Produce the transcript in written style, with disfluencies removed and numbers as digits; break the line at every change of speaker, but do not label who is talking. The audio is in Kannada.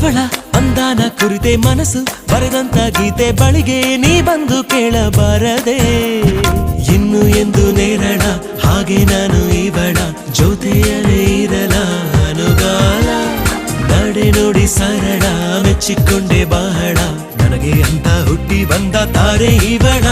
ಅವಳ ಅಂದಾನ ಕುರಿತೆ ಮನಸ್ಸು ಬರೆದಂತ ಗೀತೆ ಬಳಿಗೆ ನೀ ಬಂದು ಕೇಳಬಾರದೆ ಇನ್ನು ಎಂದು ನೇರಳ ಹಾಗೆ ನಾನು ಇವಳ ಜೊತೆಯಲೇ ಇರಲ ಅನುಗಾಲ ನಡೆ ನೋಡಿ ಸರಳ ಮೆಚ್ಚಿಕೊಂಡೆ ಬಹಳ ನನಗೆ ಅಂತ ಹುಟ್ಟಿ ಬಂದ ತಾರೆ ಇವಳ